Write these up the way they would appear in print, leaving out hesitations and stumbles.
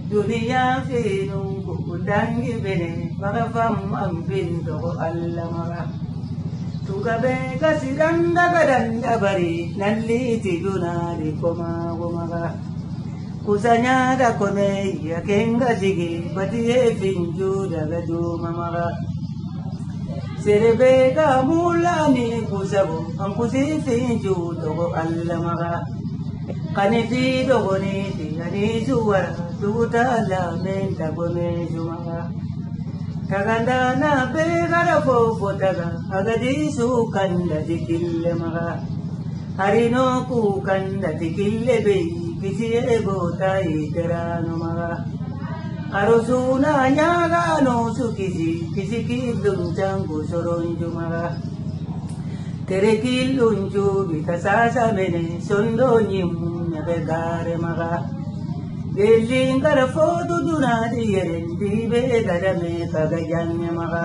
Dunia finung kudangi bene maka fam ampin to alla maka tuga be kasiranda kadanda bari nalli tiduna di koma maka kusanya da kone ya kenga jigi bati e finju daga duma maka serebe ka mulani kusabu amkusi finju to alla maka kaniti dogoni tingani juara tuta la menta gome jumanga kaganda na begara fofo taga agadi su kanda dikille maga harino ku kanda dikille be kisi ego tai terano maga arusuna nyaga no su kisi kilun changu soron jumaga tere kilun ju bitasasa mene sondo nyimu begare maga gelingara foto dunadi yerendi begada me kagajanya maga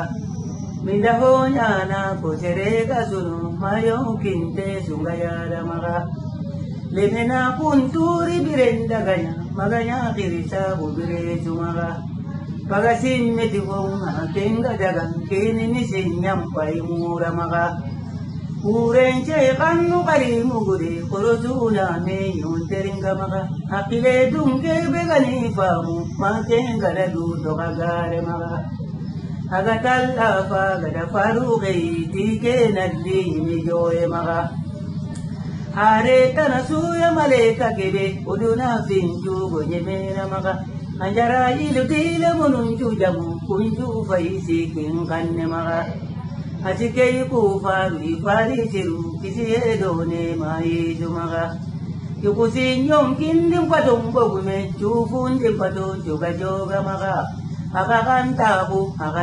minda honya na ko terega sunu mayo kinte sungayara maga lemena kunturi birenda ganya maganya kirisa bubire jumaga pagasin meti wonga kenga daga kini ni senyam pai mura maga Urenche kanu kari mugure korosuna me yunteringga maga akile dunge begani famu makenga du dogagare maga agatalla fa gada faru gei tike nalli mi joye maga hare tanasuya maleka kebe uduna finju gonyemena maga anjara ilu dile mununju jamu kunju faisi kinkanne maga Asike ku fari ciru kisi edone mai jumaga yukusi nyom kindim patung bogume cufun dim patung juga joga maga akakan tabu